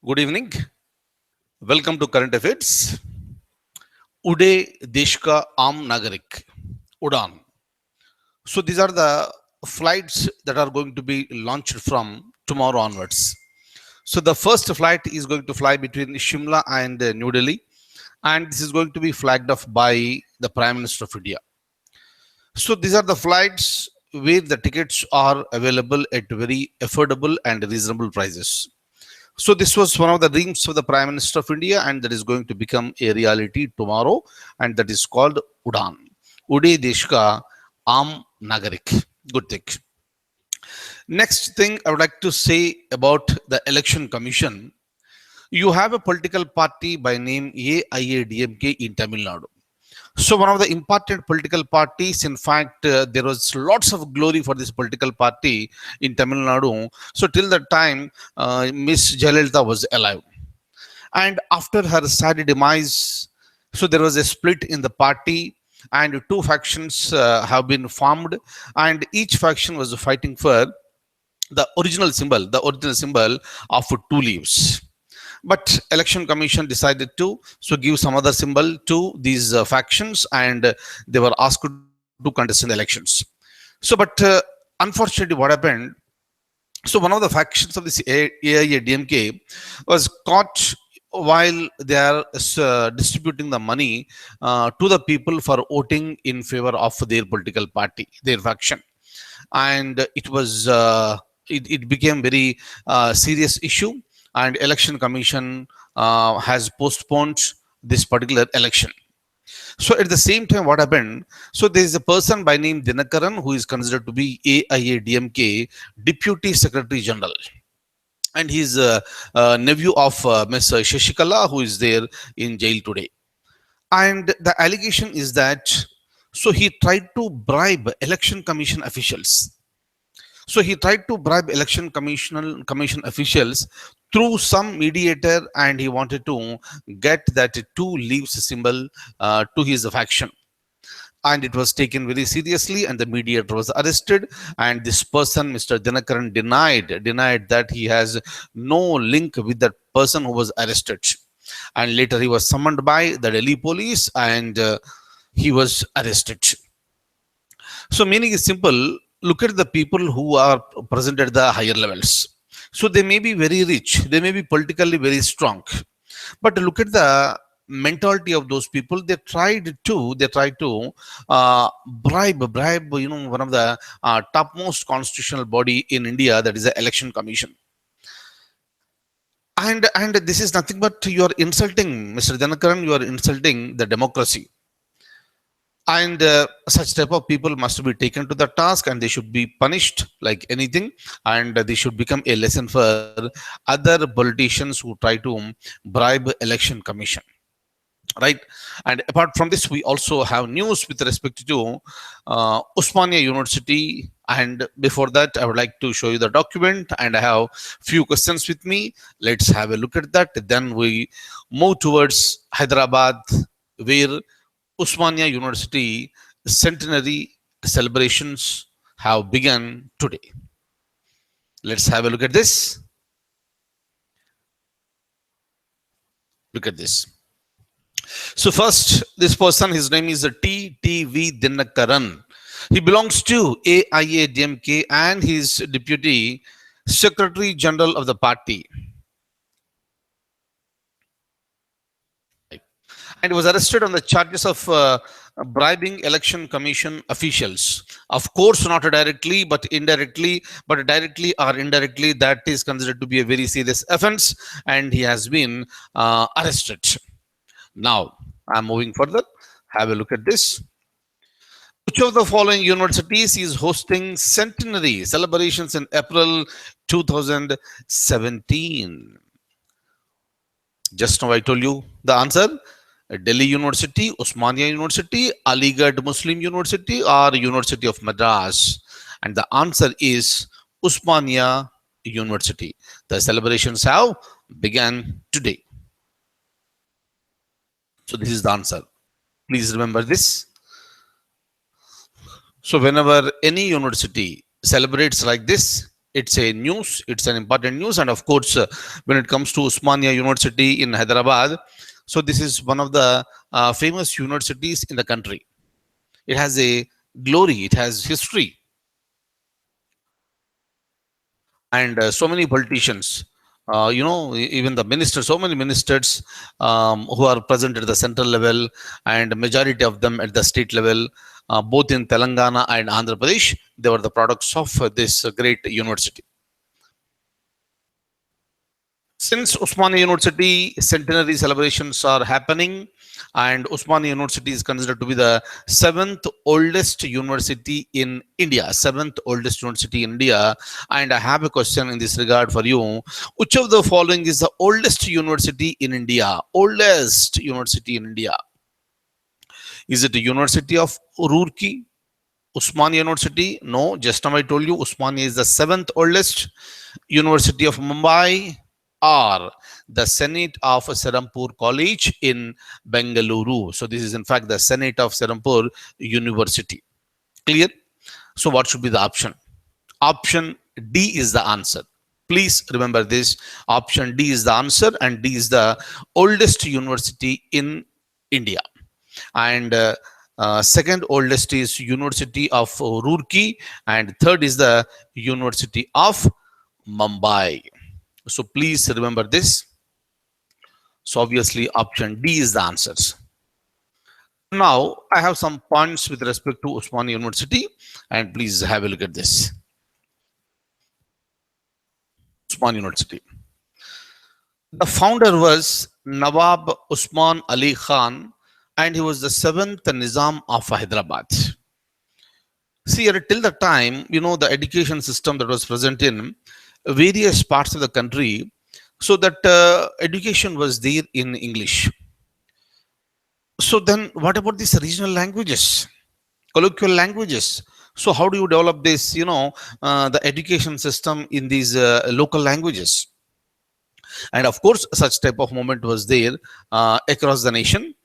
Good evening. Welcome to Current Affairs. Ude Deshka Am Nagarik. UDAN. So these are the flights that are going to be launched from tomorrow onwards. So the first flight is going to fly between Shimla and New Delhi, and this is going to be flagged off by the Prime Minister of India. So these are the flights where the tickets are available at very affordable and reasonable prices. So this was one of the dreams of the Prime Minister of India, and that is going to become a reality tomorrow, and that is called UDAN. Ude Deshka Am Nagarik. Good thing. Next thing I would like to say about the Election Commission. You have a political party by name AIADMK in Tamil Nadu. So one of the important political parties, in fact, there was lots of glory for this political party in Tamil Nadu. So till that time, Miss Jayalalitha was alive. And after her sad demise, so there was a split in the party and two factions have been formed, and each faction was fighting for the original symbol of two leaves. But election commission decided to give some other symbol to these factions, and they were asked to contest in the elections. So but unfortunately what happened, so one of the factions of this AIADMK was caught while they are distributing the money to the people for voting in favor of their political party, their faction. And it became very serious issue, and election commission has postponed this particular election. So at the same time, what happened? So there is a person by name Dinakaran who is considered to be AIADMK Deputy Secretary General, and he's a nephew of Ms. Shashikala, who is there in jail today. And the allegation is that so he tried to bribe election commission officials. So he tried to bribe commission officials through some mediator, and he wanted to get that two leaves symbol to his faction. And it was taken very seriously, and the mediator was arrested. And this person, Mr. Dinakaran, denied that he has no link with that person who was arrested. And later he was summoned by the Delhi police, and he was arrested. So meaning is simple. Look at the people who are present at the higher levels. So they may be very rich, they may be politically very strong, but look at the mentality of those people. They tried to bribe, one of the topmost constitutional body in India, that is the election commission. And this is nothing but you are insulting, Mr. Janakaran, you are insulting the democracy. And such type of people must be taken to the task, and they should be punished like anything, and they should become a lesson for other politicians who try to bribe election commission, right? And apart from this, we also have news with respect to Osmania University. And before that, I would like to show you the document, and I have few questions with me. Let's have a look at that. Then we move towards Hyderabad, where Osmania University centenary celebrations have begun today. Let's have a look at this. Look at this. So first, this person, his name is T.T.V. Dinakaran. He belongs to AIADMK, and he is Deputy Secretary General of the party. And was arrested on the charges of bribing election commission officials. Of course, not directly, but indirectly, but directly or indirectly, that is considered to be a very serious offense, and he has been arrested. Now, I'm moving further. Have a look at this. Which of the following universities is hosting centenary celebrations in April 2017? Just now I told you the answer. Delhi University, Osmania University, Aligarh Muslim University, or University of Madras? And the answer is Osmania University. The celebrations have begun today. So this is the answer. Please remember this. So whenever any university celebrates like this, It's a news. It's an important news. And of course, when it comes to Osmania University in Hyderabad, so this is one of the famous universities in the country. It has a glory. It has history, and so many politicians. Even the ministers, so many ministers who are present at the central level, and majority of them at the state level, both in Telangana and Andhra Pradesh, they were the products of this great university. Since Osmania University centenary celebrations are happening, and Osmania University is considered to be the seventh oldest university in India, seventh oldest university in India. And I have a question in this regard for you. Which of the following is the oldest university in India? Oldest university in India. Is it the University of Roorkee? Osmania University? No, just now I told you Osmania is the seventh oldest. University of Mumbai, or the Senate of Serampore College in Bengaluru. So this is in fact the Senate of Serampore University. Clear? So what should be the option? Option D is the answer. Please remember this. Option D is the answer, and D is the oldest university in India. And second oldest is University of Roorkee, and third is the University of Mumbai. So please remember this. So obviously option D is the answers. Now I have some points with respect to Osmania University, and please have a look at this. Osmania University. The founder was Nawab Usman Ali Khan, and he was the seventh Nizam of Hyderabad. See, till the time, the education system that was present in various parts of the country, so that education was there in English. So then what about these regional languages, colloquial languages? So how do you develop this, the education system in these local languages? And of course, such type of movement was there across the nation.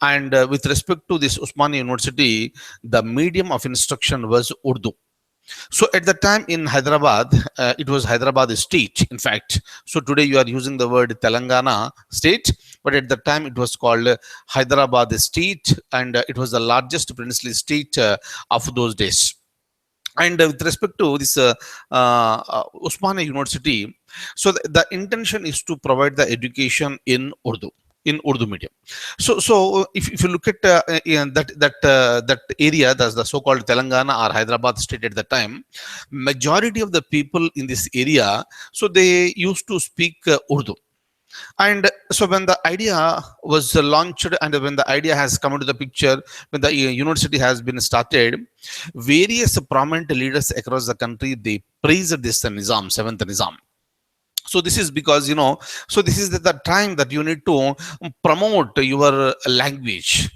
And with respect to this Osmania University, the medium of instruction was Urdu. So at the time in Hyderabad, it was Hyderabad state, in fact. So today you are using the word Telangana state, but at the time it was called Hyderabad state, and it was the largest princely state of those days. And with respect to this Osmania University, so the intention is to provide the education in Urdu medium. So if you look at that area, that's the so-called Telangana or Hyderabad state at the time, majority of the people in this area, so they used to speak Urdu. And so when the idea was launched, and when the idea has come into the picture, when the university has been started, various prominent leaders across the country, they praised this Nizam, seventh Nizam. So this is because, so this is the time that you need to promote your language.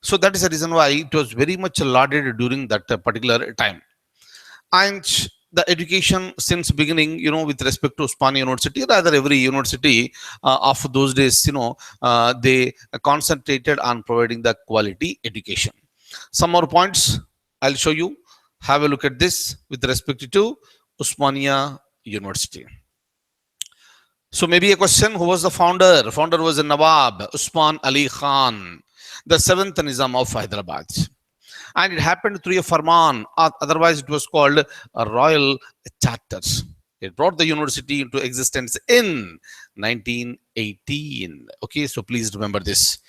So that is the reason why it was very much lauded during that particular time. And the education since beginning, with respect to Osmania University, rather every university of those days, they concentrated on providing the quality education. Some more points I'll show you. Have a look at this with respect to Osmania University. So maybe a question, who was the founder? Founder was Nawab Usman Ali Khan, the seventh Nizam of Hyderabad. And it happened through a farman, otherwise it was called a royal charter. It brought the university into existence in 1918. Okay, so please remember this.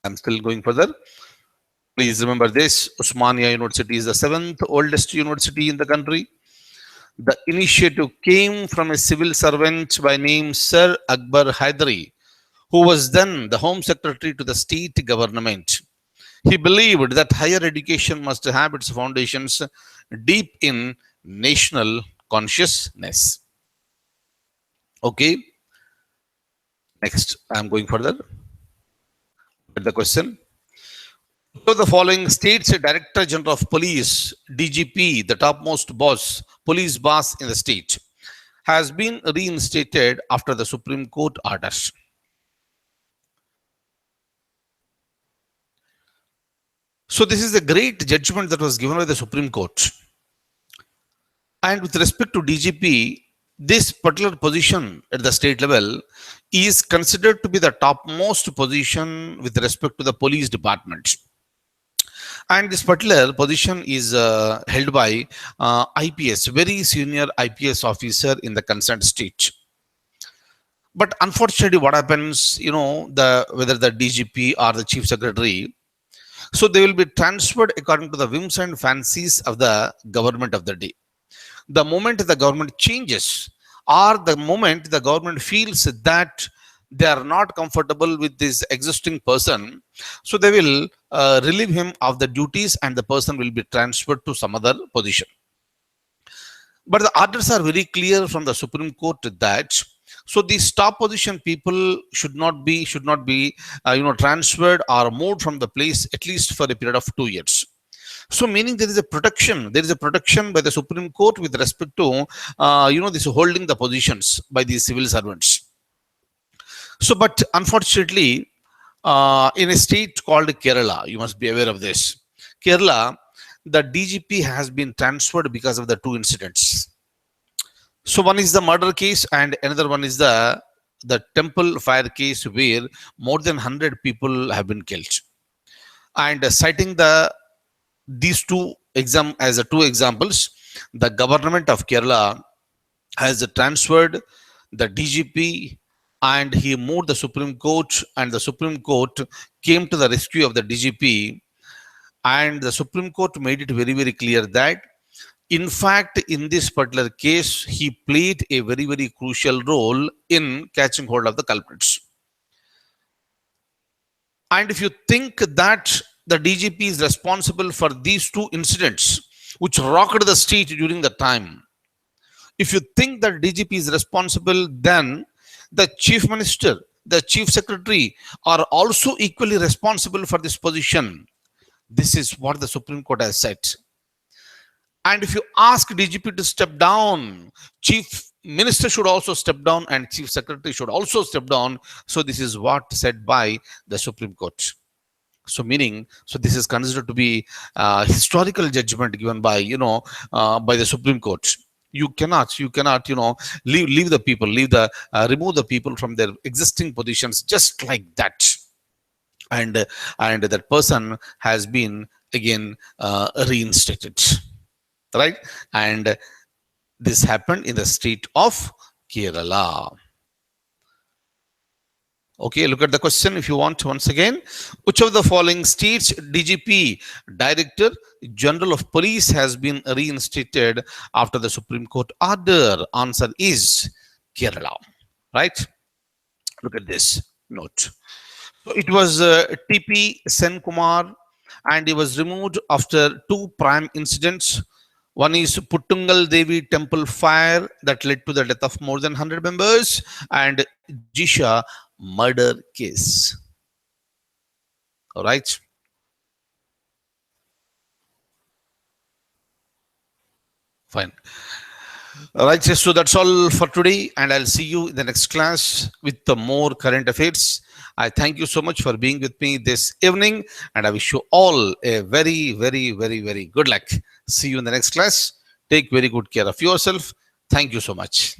I'm still going further. Please remember this. Osmania University is the seventh oldest university in the country. The initiative came from a civil servant by name Sir Akbar Haidari, who was then the Home Secretary to the state government. He believed that higher education must have its foundations deep in national consciousness. Okay. Next, I'm going further. The question. So the following states Director General of Police, DGP, the topmost boss, police boss in the state, has been reinstated after the Supreme Court orders. So this is a great judgment that was given by the Supreme Court. And with respect to DGP, this particular position at the state level is considered to be the topmost position with respect to the police department. And this particular position is held by IPS, very senior IPS officer in the concerned state. But unfortunately, what happens, the whether the DGP or the chief secretary, so they will be transferred according to the whims and fancies of the government of the day. The moment the government changes, or the moment the government feels that they are not comfortable with this existing person, so they will relieve him of the duties and the person will be transferred to some other position. But the orders are very clear from the Supreme Court that so these top position people should not be transferred or moved from the place at least for a period of 2 years. So meaning there is a protection. There is a protection by the Supreme Court with respect to this holding the positions by these civil servants. So, but unfortunately, in a state called Kerala, you must be aware of this. Kerala, the DGP has been transferred because of the two incidents. So one is the murder case and another one is the temple fire case where more than 100 people have been killed. And citing these two examples, the government of Kerala has transferred the DGP and he moved the Supreme Court, and the Supreme Court came to the rescue of the DGP, and the Supreme Court made it very, very clear that in fact, in this particular case, he played a very, very crucial role in catching hold of the culprits. And if you think that the DGP is responsible for these two incidents, which rocked the state during the time, if you think that DGP is responsible, then the chief minister, the chief secretary are also equally responsible for this position. This is what the Supreme Court has said. And if you ask DGP to step down, chief minister should also step down and chief secretary should also step down. So this is what said by the Supreme Court. So meaning, so this is considered to be historical judgment given by, by the Supreme Court. You cannot, leave the people, remove the people from their existing positions just like that. And that person has been again reinstated. Right? And this happened in the state of Kerala. Okay, look at the question if you want once again. Which of the following states DGP, Director General of Police, has been reinstated after the Supreme Court order? Answer is Kerala. Right? Look at this note. So it was TP Senkumar, and he was removed after two prime incidents. One is Puttungal Devi temple fire that led to the death of more than 100 members, and Jisha murder case. All right. Fine. All right. So that's all for today, and I'll see you in the next class with the more current affairs. I thank you so much for being with me this evening, and I wish you all a very, very, very, very good luck. See you in the next class. Take very good care of yourself. Thank you so much.